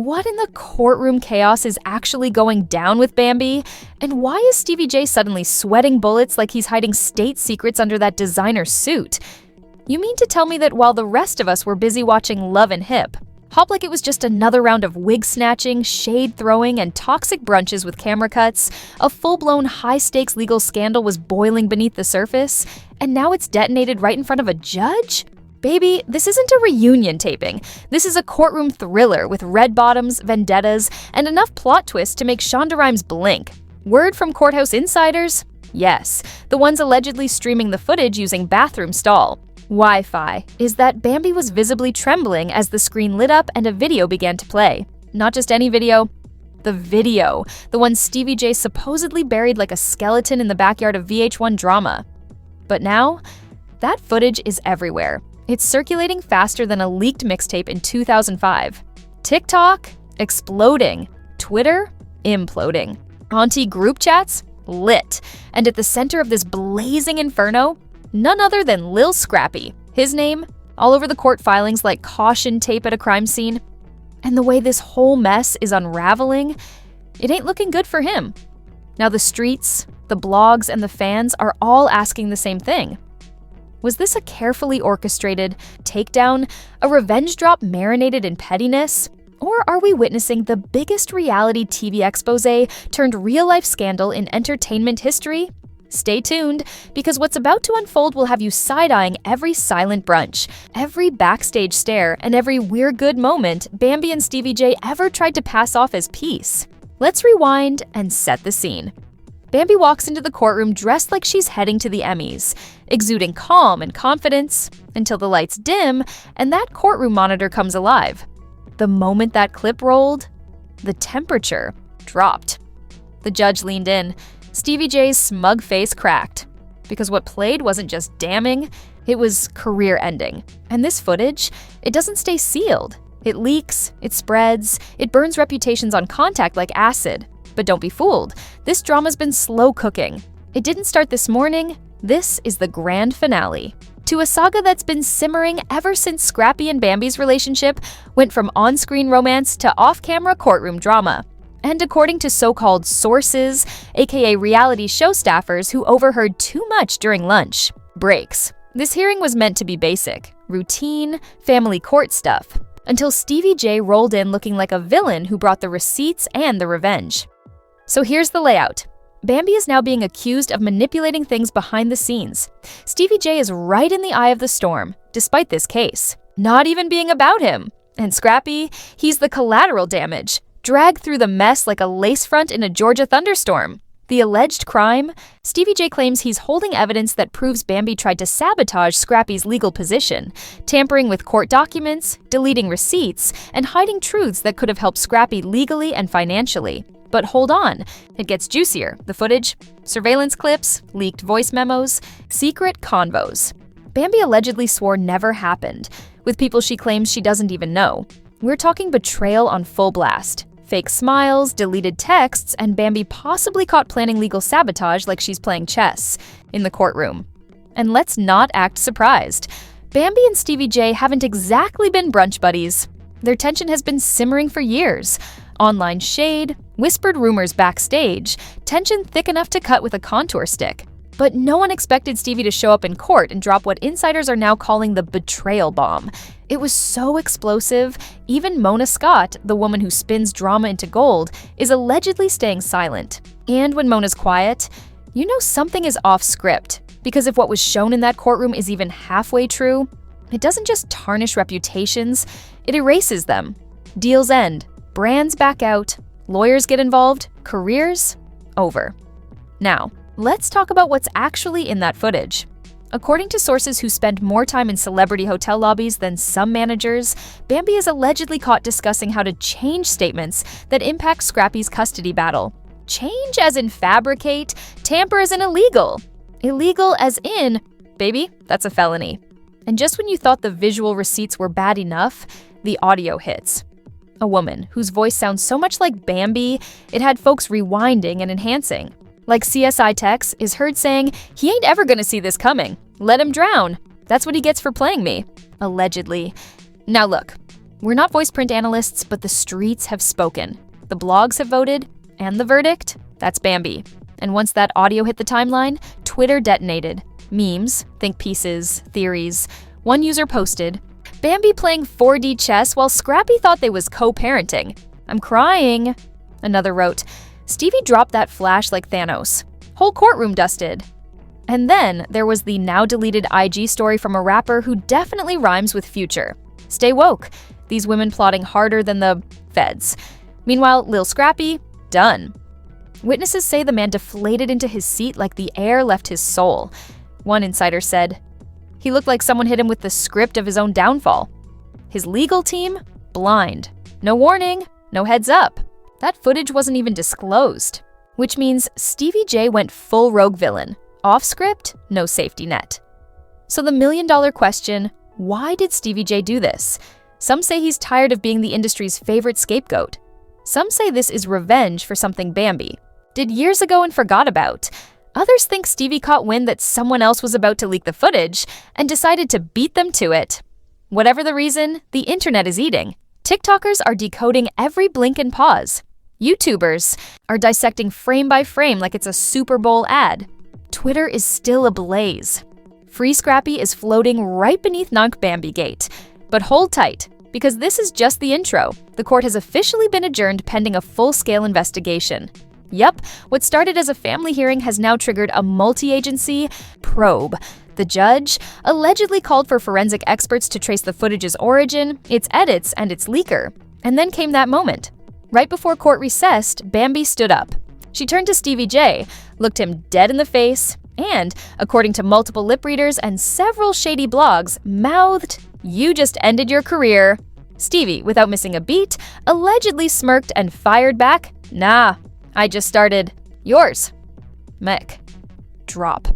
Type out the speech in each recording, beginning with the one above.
What in the courtroom chaos is actually going down with Bambi? And why is Stevie J suddenly sweating bullets like he's hiding state secrets under that designer suit? You mean to tell me that while the rest of us were busy watching Love and Hip, Hop like it was just another round of wig snatching, shade throwing, and toxic brunches with camera cuts, a full-blown high-stakes legal scandal was boiling beneath the surface, and now it's detonated right in front of a judge? Baby, this isn't a reunion taping. This is a courtroom thriller with red bottoms, vendettas, and enough plot twists to make Shonda Rhimes blink. Word from courthouse insiders? Yes, the ones allegedly streaming the footage using bathroom stall. Wi-Fi is that Bambi was visibly trembling as the screen lit up and a video began to play. Not just any video, the video, the one Stevie J supposedly buried like a skeleton in the backyard of VH1 drama. But now, that footage is everywhere. It's circulating faster than a leaked mixtape in 2005. TikTok? Exploding. Twitter? Imploding. Auntie group chats? Lit. And at the center of this blazing inferno, none other than Lil Scrappy. His name, all over the court filings like caution tape at a crime scene. And the way this whole mess is unraveling, it ain't looking good for him. Now the streets, the blogs, and the fans are all asking the same thing. Was this a carefully orchestrated takedown, a revenge drop marinated in pettiness? Or are we witnessing the biggest reality TV expose turned real-life scandal in entertainment history? Stay tuned, because what's about to unfold will have you side-eyeing every silent brunch, every backstage stare, and every "we're good" moment Bambi and Stevie J ever tried to pass off as peace. Let's rewind and set the scene. Bambi walks into the courtroom dressed like she's heading to the Emmys, exuding calm and confidence, until the lights dim and that courtroom monitor comes alive. The moment that clip rolled, the temperature dropped. The judge leaned in. Stevie J's smug face cracked. Because what played wasn't just damning, it was career-ending. And this footage, it doesn't stay sealed. It leaks, it spreads, it burns reputations on contact like acid. But don't be fooled, this drama's been slow cooking. It didn't start this morning, this is the grand finale. To a saga that's been simmering ever since Scrappy and Bambi's relationship went from on-screen romance to off-camera courtroom drama. And according to so-called sources, aka reality show staffers who overheard too much during lunch breaks, this hearing was meant to be basic, routine, family court stuff, until Stevie J rolled in looking like a villain who brought the receipts and the revenge. So here's the layout. Bambi is now being accused of manipulating things behind the scenes. Stevie J is right in the eye of the storm, despite this case, not even being about him. And Scrappy, he's the collateral damage, dragged through the mess like a lace front in a Georgia thunderstorm. The alleged crime? Stevie J claims he's holding evidence that proves Bambi tried to sabotage Scrappy's legal position, tampering with court documents, deleting receipts, and hiding truths that could have helped Scrappy legally and financially. But hold on, it gets juicier. The footage, surveillance clips, leaked voice memos, secret convos. Bambi allegedly swore never happened, with people she claims she doesn't even know. We're talking betrayal on full blast. Fake smiles, deleted texts, and Bambi possibly caught planning legal sabotage like she's playing chess in the courtroom. And let's not act surprised. Bambi and Stevie J haven't exactly been brunch buddies. Their tension has been simmering for years. Online shade, whispered rumors backstage, tension thick enough to cut with a contour stick. But no one expected Stevie to show up in court and drop what insiders are now calling the betrayal bomb. It was so explosive, even Mona Scott, the woman who spins drama into gold, is allegedly staying silent. And when Mona's quiet, you know something is off script. Because if what was shown in that courtroom is even halfway true, it doesn't just tarnish reputations, it erases them. Deals end, brands back out, lawyers get involved, careers over. Now, let's talk about what's actually in that footage. According to sources who spend more time in celebrity hotel lobbies than some managers, Bambi is allegedly caught discussing how to change statements that impact Scrappy's custody battle. Change as in fabricate, tamper as in illegal. Illegal as in, baby, that's a felony. And just when you thought the visual receipts were bad enough, the audio hits. A woman whose voice sounds so much like Bambi, it had folks rewinding and enhancing. Like CSI Tex is heard saying, "He ain't ever gonna see this coming. Let him drown. That's what he gets for playing me." Allegedly. Now look, We're not voice print analysts, but the streets have spoken. The blogs have voted, and the verdict? That's Bambi. And once that audio hit the timeline, Twitter detonated. Memes, think pieces, theories. One user posted, "Bambi playing 4D chess while Scrappy thought they was co-parenting. I'm crying." Another wrote, "Stevie dropped that flash like Thanos. Whole courtroom dusted." And then there was the now-deleted IG story from a rapper who definitely rhymes with future. Stay woke. These women plotting harder than the feds. Meanwhile, Lil Scrappy, done. Witnesses say the man deflated into his seat like the air left his soul. One insider said, "He looked like someone hit him with the script of his own downfall." His legal team, blind. No warning, no heads up. That footage wasn't even disclosed. Which means Stevie J went full rogue villain. Off script, no safety net. So the million-dollar question, why did Stevie J do this? Some say he's tired of being the industry's favorite scapegoat. Some say this is revenge for something Bambi did years ago and forgot about. Others think Stevie caught wind that someone else was about to leak the footage and decided to beat them to it. Whatever the reason, the internet is eating. TikTokers are decoding every blink and pause. YouTubers are dissecting frame by frame like it's a Super Bowl ad. Twitter is still ablaze. Free Scrappy is floating right beneath Nunk Bambi Gate. But hold tight, because this is just the intro. The court has officially been adjourned pending a full-scale investigation. Yup, what started as a family hearing has now triggered a multi-agency probe. The judge allegedly called for forensic experts to trace the footage's origin, its edits, and its leaker. And then came that moment. Right before court recessed, Bambi stood up. She turned to Stevie J, looked him dead in the face, and, according to multiple lip readers and several shady blogs, mouthed, "You just ended your career." Stevie, without missing a beat, allegedly smirked and fired back, "Nah, I just started. Yours." Mech. Drop.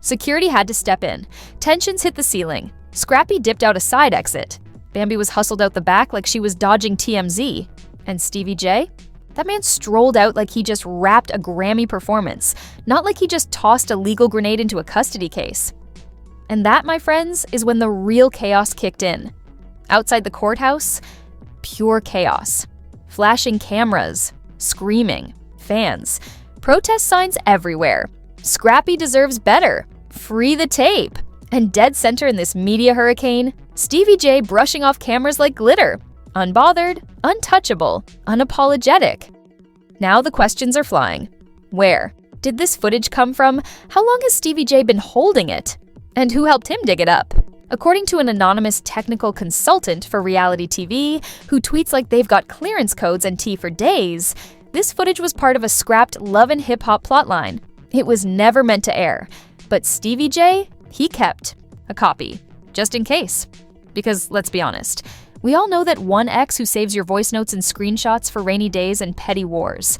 Security had to step in. Tensions hit the ceiling. Scrappy dipped out a side exit. Bambi was hustled out the back like she was dodging TMZ. And Stevie J? That man strolled out like he just rapped a Grammy performance, not like he just tossed a legal grenade into a custody case. And that, my friends, is when the real chaos kicked in. Outside the courthouse, pure chaos. Flashing cameras, screaming, fans, protest signs everywhere. Scrappy deserves better. Free the tape. And dead center in this media hurricane, Stevie J brushing off cameras like glitter. Unbothered, untouchable, unapologetic. Now the questions are flying. Where did this footage come from? How long has Stevie J been holding it? And who helped him dig it up? According to an anonymous technical consultant for reality TV, who tweets like they've got clearance codes and tea for days, this footage was part of a scrapped Love and Hip Hop plotline. It was never meant to air. But Stevie J, he kept a copy, just in case. Because let's be honest, we all know that one ex who saves your voice notes and screenshots for rainy days and petty wars.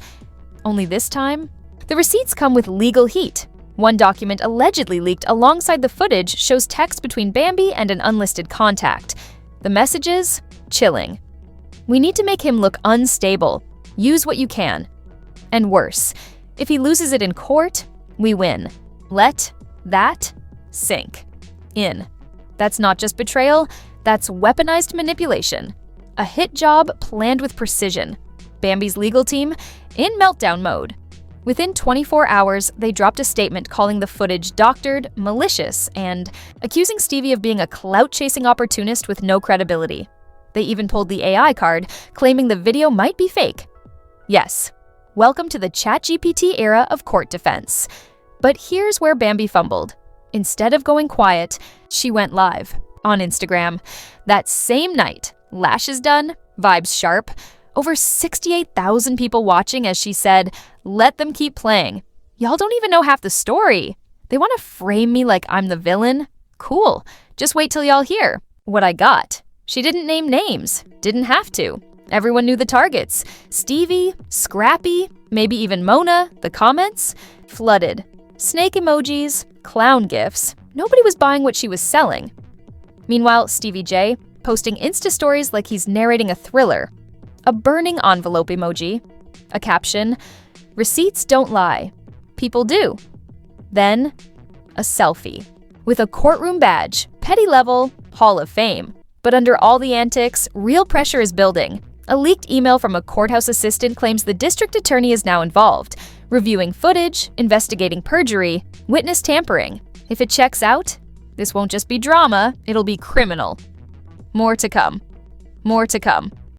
Only this time, the receipts come with legal heat. One document allegedly leaked alongside the footage shows text between Bambi and an unlisted contact. The messages? Chilling. We need to make him look unstable. Use what you can. And worse, if he loses it in court, we win. Let that sink in. That's not just betrayal, that's weaponized manipulation. A hit job planned with precision. Bambi's legal team in meltdown mode. Within 24 hours, they dropped a statement calling the footage doctored, malicious, and accusing Stevie of being a clout-chasing opportunist with no credibility. They even pulled the AI card, claiming the video might be fake. Yes, welcome to the ChatGPT era of court defense. But here's where Bambi fumbled. Instead of going quiet, she went live on Instagram. That same night, lashes done, vibes sharp, over 68,000 people watching as she said, "Let them keep playing. Y'all don't even know half the story. They want to frame me like I'm the villain? Cool. Just wait till y'all hear what I got." She didn't name names. Didn't have to. Everyone knew the targets. Stevie, Scrappy, maybe even Mona. The comments? Flooded. Snake emojis, clown gifs. Nobody was buying what she was selling. Meanwhile, Stevie J, posting Insta stories like he's narrating a thriller. A burning envelope emoji. A caption, "Receipts don't lie. People do." Then, a selfie. With a courtroom badge, petty level, Hall of Fame. But under all the antics, real pressure is building. A leaked email from a courthouse assistant claims the district attorney is now involved, reviewing footage, investigating perjury, witness tampering. If it checks out, this won't just be drama, it'll be criminal. More to come. More to come.